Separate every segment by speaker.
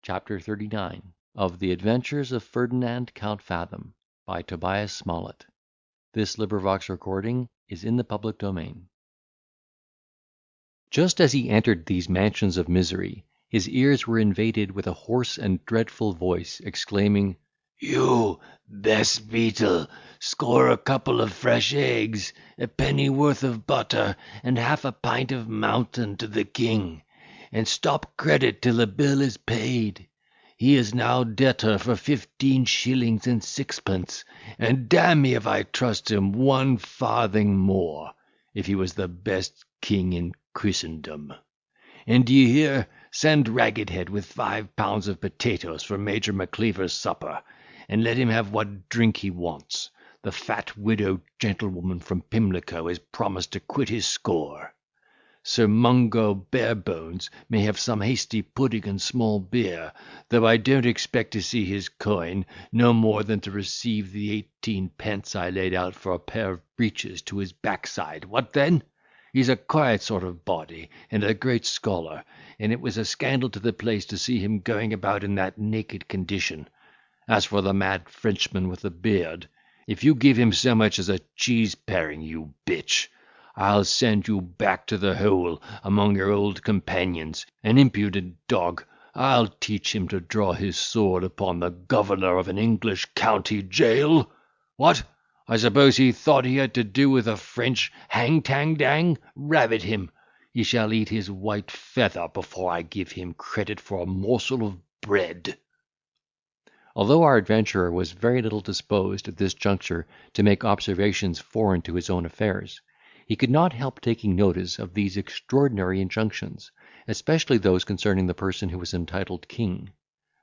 Speaker 1: Chapter 39 of the Adventures of Ferdinand Count Fathom by Tobias Smollett. This recording is in the public domain. Just as he entered these mansions of misery, his ears were invaded with a hoarse and dreadful voice, exclaiming, "You, best beetle, score a couple of fresh eggs, a pennyworth of butter, and half a pint of mountain to the king, and stop credit till the bill is paid. He is now debtor for 15 shillings and 6pence, and damn me if I trust him 1 farthing more, if he was the best king in Christendom. And d'ye hear, send Raggedhead with 5 pounds of potatoes for Major Macleaver's supper, and let him have what drink he wants. The fat widow gentlewoman from Pimlico is promised to quit his score. Sir Mungo Barebones may have some hasty pudding and small beer, though I don't expect to see his coin, no more than to receive the 18 pence I laid out for a pair of breeches to his backside. What then? He's a quiet sort of body, and a great scholar, and it was a scandal to the place to see him going about in that naked condition. As for the mad Frenchman with the beard, if you give him so much as a cheese paring, you bitch, I'll send you back to the hole among your old companions. An impudent dog, I'll teach him to draw his sword upon the governor of an English county jail. What? I suppose he thought he had to do with a French hang-tang-dang? Rabbit him! He shall eat his white feather before I give him credit for a morsel of bread." Although our adventurer was very little disposed at this juncture to make observations foreign to his own affairs, he could not help taking notice of these extraordinary injunctions, especially those concerning the person who was entitled king,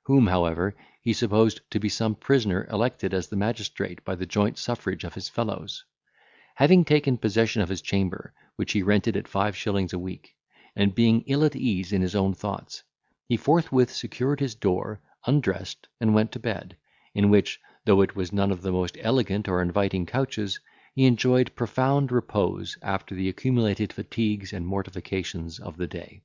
Speaker 1: whom, however, he supposed to be some prisoner elected as the magistrate by the joint suffrage of his fellows. Having taken possession of his chamber, which he rented at 5 shillings a week, and being ill at ease in his own thoughts, he forthwith secured his door, undressed, and went to bed, in which, though it was none of the most elegant or inviting couches, he enjoyed profound repose after the accumulated fatigues and mortifications of the day.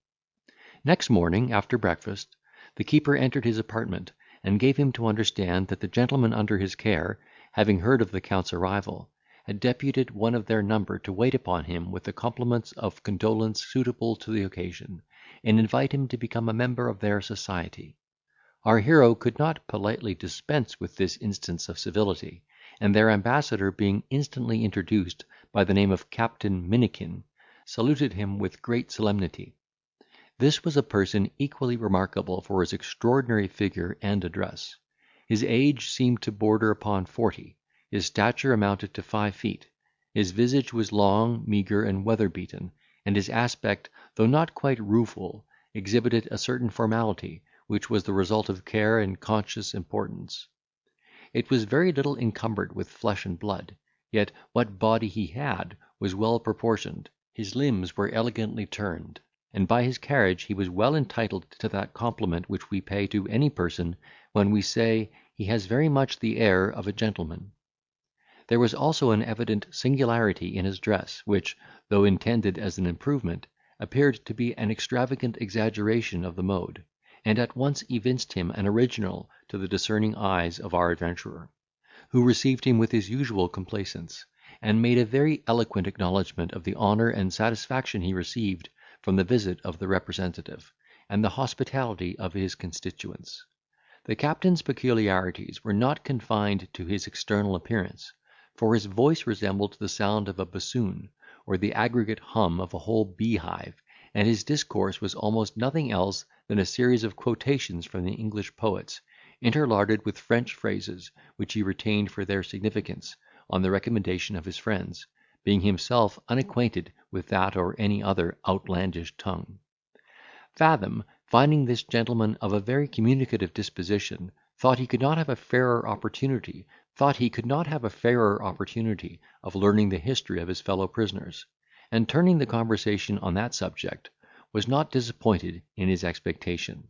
Speaker 1: Next morning, after breakfast, the keeper entered his apartment, and gave him to understand that the gentlemen under his care, having heard of the Count's arrival, had deputed one of their number to wait upon him with the compliments of condolence suitable to the occasion, and invite him to become a member of their society. Our hero could not politely dispense with this instance of civility, and their ambassador being instantly introduced by the name of Captain Minikin, saluted him with great solemnity. This was a person equally remarkable for his extraordinary figure and address. His age seemed to border upon 40, his stature amounted to 5 feet, his visage was long, meagre, and weather-beaten, and his aspect, though not quite rueful, exhibited a certain formality, which was the result of care and conscious importance. It was very little encumbered with flesh and blood, yet what body he had was well proportioned, his limbs were elegantly turned, and by his carriage he was well entitled to that compliment which we pay to any person when we say he has very much the air of a gentleman. There was also an evident singularity in his dress, which, though intended as an improvement, appeared to be an extravagant exaggeration of the mode, and at once evinced him an original to the discerning eyes of our adventurer, who received him with his usual complaisance, and made a very eloquent acknowledgment of the honour and satisfaction he received from the visit of the representative, and the hospitality of his constituents. The captain's peculiarities were not confined to his external appearance, for his voice resembled the sound of a bassoon, or the aggregate hum of a whole beehive, and his discourse was almost nothing else than a series of quotations from the English poets, interlarded with French phrases, which he retained for their significance, on the recommendation of his friends, being himself unacquainted with that or any other outlandish tongue. Fathom, finding this gentleman of a very communicative disposition, thought he could not have a fairer opportunity of learning the history of his fellow prisoners, and turning the conversation on that subject, was not disappointed in his expectation.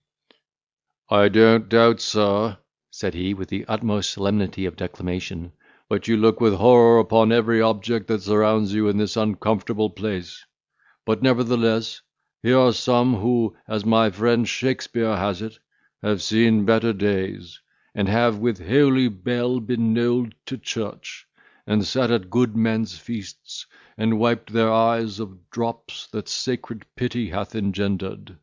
Speaker 2: "I don't doubt, sir," said he, with the utmost solemnity of declamation, "but you look with horror upon every object that surrounds you in this uncomfortable place. But nevertheless, here are some who, as my friend Shakespeare has it, have seen better days, and have with holy bell been knolled to church, and sat at good men's feasts, and wiped their eyes of drops that sacred pity hath engendered.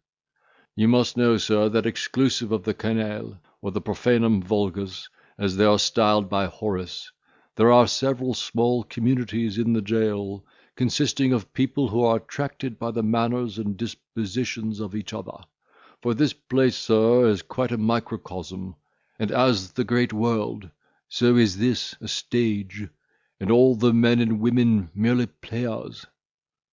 Speaker 2: You must know, sir, that exclusive of the canale, or the profanum vulgus, as they are styled by Horace, there are several small communities in the jail, consisting of people who are attracted by the manners and dispositions of each other. For this place, sir, is quite a microcosm, and as the great world, so is this a stage, and all the men and women merely players.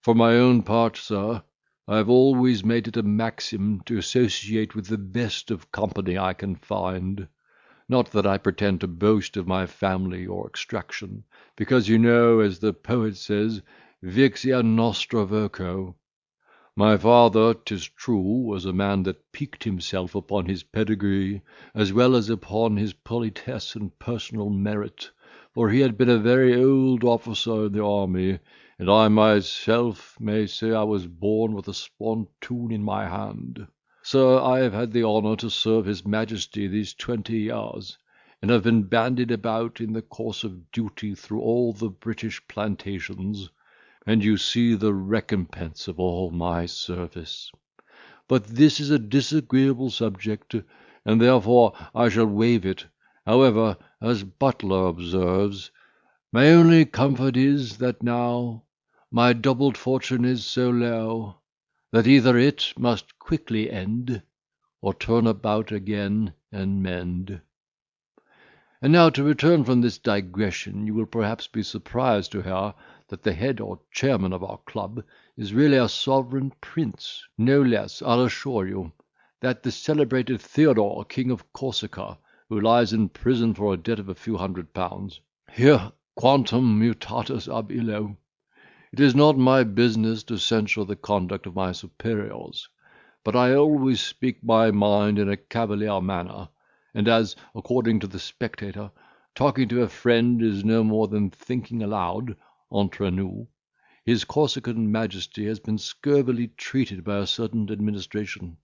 Speaker 2: For my own part, sir, I have always made it a maxim to associate with the best of company I can find. Not that I pretend to boast of my family or extraction, because you know, as the poet says, vixia nostra voco. My father, 'tis true, was a man that piqued himself upon his pedigree, as well as upon his politesse and personal merit, for he had been a very old officer in the army, and I myself may say I was born with a spontoon in my hand. Sir, I have had the honour to serve his majesty these 20 years, and have been bandied about in the course of duty through all the British plantations, and you see the recompense of all my service. But this is a disagreeable subject, and therefore I shall waive it. However, as Butler observes, my only comfort is, that now my doubled fortune is so low, that either it must quickly end, or turn about again and mend. And now, to return from this digression, you will perhaps be surprised to hear that the head or chairman of our club is really a sovereign prince, no less, I'll assure you, that the celebrated Theodore, King of Corsica, who lies in prison for a debt of a few £100. Here quantum mutatus ab illo. It is not my business to censure the conduct of my superiors, but I always speak my mind in a cavalier manner, and as, according to the Spectator, talking to a friend is no more than thinking aloud, entre nous, his Corsican majesty has been scurvily treated by a certain administration.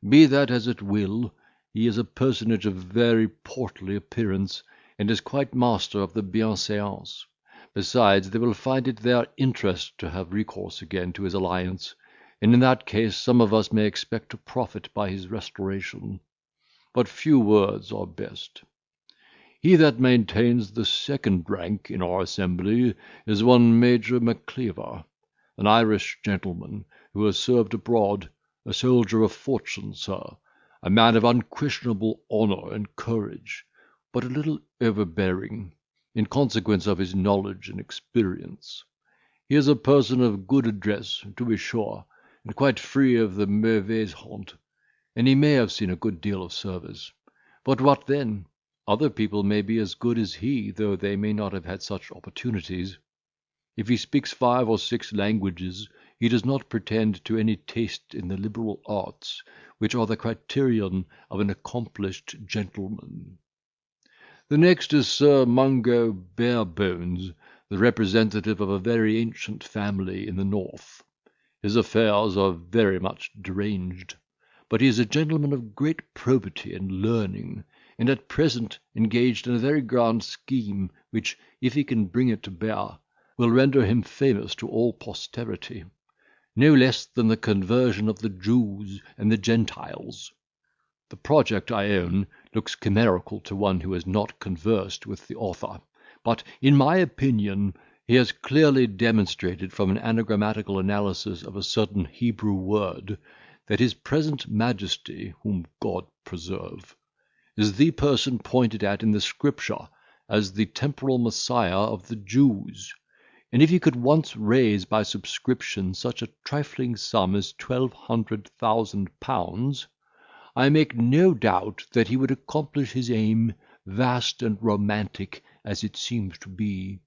Speaker 2: Be that as it will, he is a personage of very portly appearance, and is quite master of the bienséance. Besides, they will find it their interest to have recourse again to his alliance, and in that case some of us may expect to profit by his restoration. But few words are best. He that maintains the second rank in our assembly is one Major Macleaver, an Irish gentleman, who has served abroad, a soldier of fortune, sir, a man of unquestionable honour and courage, but a little overbearing, in consequence of his knowledge and experience. He is a person of good address, to be sure, and quite free of the mauvaise honte, and he may have seen a good deal of service. But what then? Other people may be as good as he, though they may not have had such opportunities. If he speaks 5 or 6 languages, he does not pretend to any taste in the liberal arts, which are the criterion of an accomplished gentleman. The next is Sir Mungo Barebones, the representative of a very ancient family in the north. His affairs are very much deranged, but he is a gentleman of great probity and learning, and at present engaged in a very grand scheme, which, if he can bring it to bear, will render him famous to all posterity, no less than the conversion of the Jews and the Gentiles. The project, I own, looks chimerical to one who has not conversed with the author, but, in my opinion, he has clearly demonstrated from an anagrammatical analysis of a certain Hebrew word, that his present majesty, whom God preserve, is the person pointed at in the Scripture as the temporal Messiah of the Jews, and if he could once raise by subscription such a trifling sum as £1,200,000, I make no doubt that he would accomplish his aim, vast and romantic as it seems to be.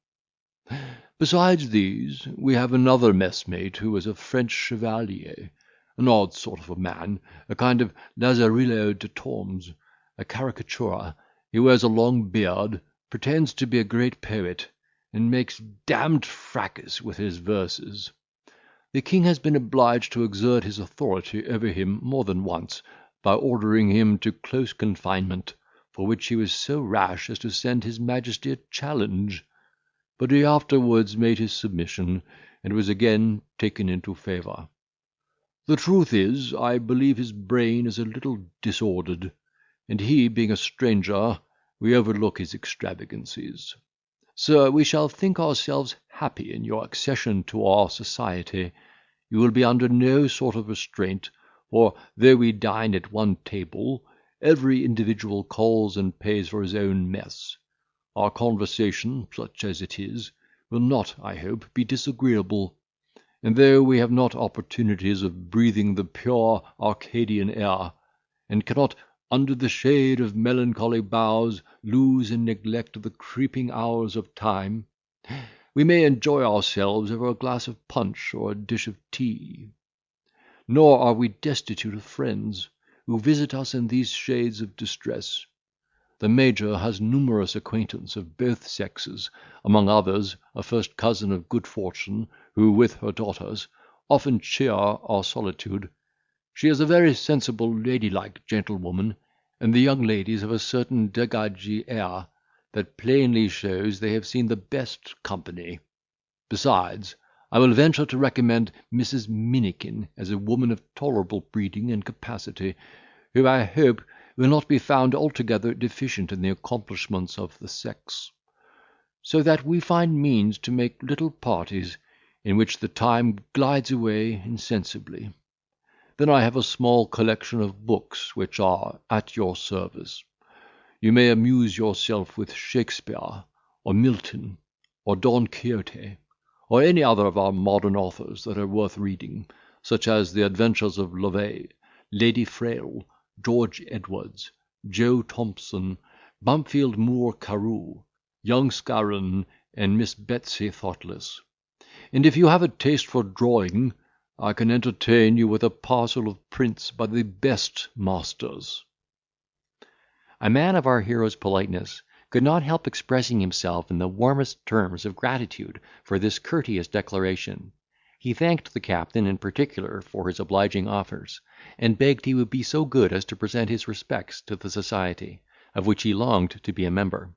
Speaker 2: Besides these, we have another messmate who is a French chevalier, an odd sort of a man, a kind of Lazarillo de Tormes, a caricatura. He wears a long beard, pretends to be a great poet, and makes damned fracas with his verses. The king has been obliged to exert his authority over him more than once, by ordering him to close confinement, for which he was so rash as to send his majesty a challenge; but he afterwards made his submission, and was again taken into favour. The truth is, I believe his brain is a little disordered, and he being a stranger, we overlook his extravagancies. Sir, we shall think ourselves happy in your accession to our society. You will be under no sort of restraint, for, though we dine at one table, every individual calls and pays for his own mess. Our conversation, such as it is, will not, I hope, be disagreeable; and though we have not opportunities of breathing the pure Arcadian air, and cannot, under the shade of melancholy boughs, lose and neglect the creeping hours of time, we may enjoy ourselves over a glass of punch or a dish of tea. Nor are we destitute of friends, who visit us in these shades of distress. The Major has numerous acquaintance of both sexes, among others a first cousin of good fortune, who, with her daughters, often cheer our solitude. She is a very sensible ladylike gentlewoman, and the young ladies have a certain degagee air, that plainly shows they have seen the best company. Besides, I will venture to recommend Mrs. Minikin as a woman of tolerable breeding and capacity, who I hope will not be found altogether deficient in the accomplishments of the sex; so that we find means to make little parties, in which the time glides away insensibly. Then I have a small collection of books which are at your service. You may amuse yourself with Shakespeare, or Milton, or Don Quixote, or any other of our modern authors that are worth reading, such as the Adventures of Lovett, Lady Frail, George Edwards, Joe Thompson, Bampfield Moore Carew, young Scarron, and Miss Betsy Thoughtless. And if you have a taste for drawing, I can entertain you with a parcel of prints by the best masters."
Speaker 1: A man of our hero's politeness could not help expressing himself in the warmest terms of gratitude for this courteous declaration. He thanked the captain in particular for his obliging offers, and begged he would be so good as to present his respects to the society, of which he longed to be a member.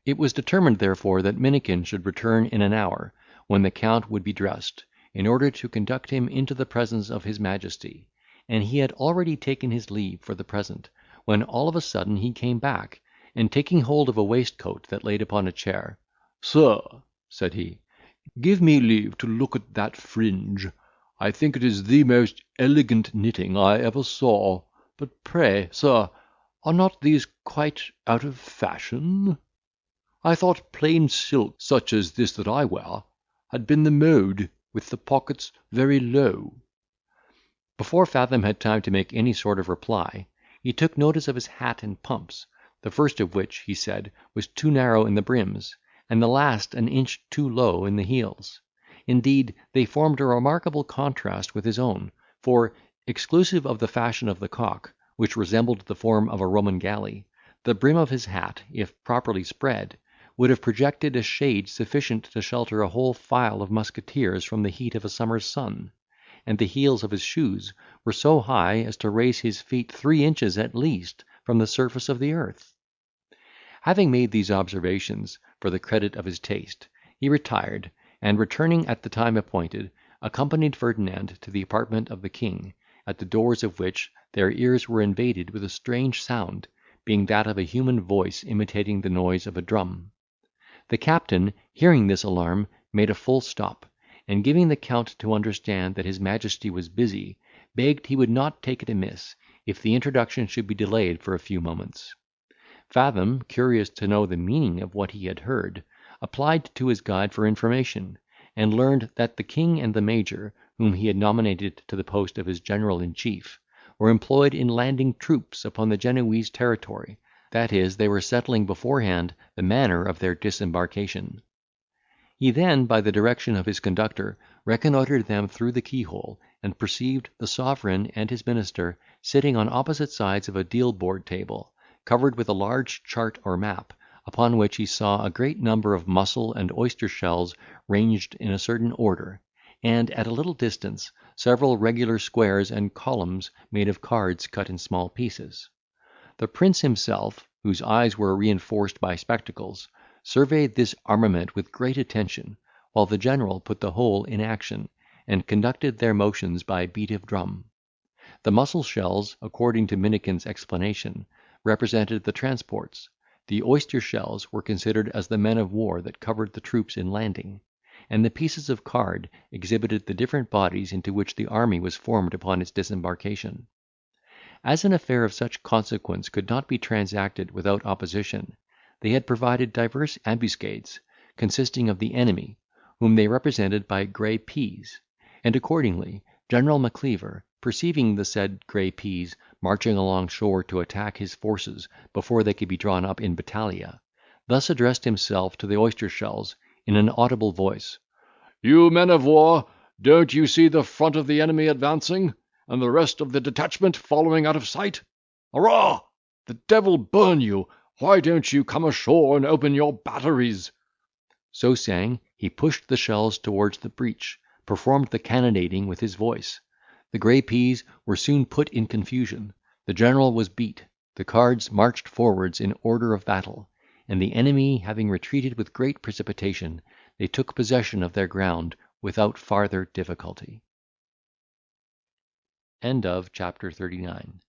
Speaker 1: It was determined therefore that Minikin should return in an hour, when the Count would be dressed, in order to conduct him into the presence of his majesty, and he had already taken his leave for the present, when all of a sudden he came back, and taking hold of a waistcoat that laid upon a chair,
Speaker 2: "Sir," said he, "give me leave to look at that fringe. I think it is the most elegant knitting I ever saw. But pray, sir, are not these quite out of fashion? I thought plain silk, such as this that I wear, had been the mode, with the pockets very low."
Speaker 1: Before Fathom had time to make any sort of reply, he took notice of his hat and pumps, the first of which, he said, was too narrow in the brims, and the last an inch too low in the heels. Indeed, they formed a remarkable contrast with his own, for, exclusive of the fashion of the cock, which resembled the form of a Roman galley, the brim of his hat, if properly spread, would have projected a shade sufficient to shelter a whole file of musketeers from the heat of a summer's sun, and the heels of his shoes were so high as to raise his feet 3 inches at least from the surface of the earth. Having made these observations for the credit of his taste, he retired, and returning at the time appointed, accompanied Ferdinand to the apartment of the king, at the doors of which their ears were invaded with a strange sound, being that of a human voice imitating the noise of a drum. The captain, hearing this alarm, made a full stop, and giving the Count to understand that his majesty was busy, begged he would not take it amiss, if the introduction should be delayed for a few moments. Fathom, curious to know the meaning of what he had heard, applied to his guide for information, and learned that the king and the major, whom he had nominated to the post of his general-in-chief, were employed in landing troops upon the Genoese territory, that is, they were settling beforehand the manner of their disembarkation. He then, by the direction of his conductor, reconnoitred them through the keyhole, and perceived the sovereign and his minister sitting on opposite sides of a deal board table, covered with a large chart or map, upon which he saw a great number of mussel and oyster shells ranged in a certain order, and, at a little distance, several regular squares and columns made of cards cut in small pieces. The prince himself, whose eyes were reinforced by spectacles, surveyed this armament with great attention, while the general put the whole in action, and conducted their motions by beat of drum. The mussel shells, according to Minikin's explanation, represented the transports; the oyster shells were considered as the men of war that covered the troops in landing; and the pieces of card exhibited the different bodies into which the army was formed upon its disembarkation. As an affair of such consequence could not be transacted without opposition, they had provided divers ambuscades, consisting of the enemy, whom they represented by grey peas; and accordingly General Macleaver, perceiving the said grey peas marching along shore to attack his forces before they could be drawn up in battalia, thus addressed himself to the oyster shells in an audible voice:
Speaker 2: "You men of war, don't you see the front of the enemy advancing, and the rest of the detachment following out of sight? Hurrah! The devil burn you, why don't you come ashore and open your batteries?"
Speaker 1: So saying, he pushed the shells towards the breach, performed the cannonading with his voice. The grey peas were soon put in confusion, the general was beat, the cards marched forwards in order of battle, and the enemy having retreated with great precipitation, they took possession of their ground without farther difficulty. Chapter 39.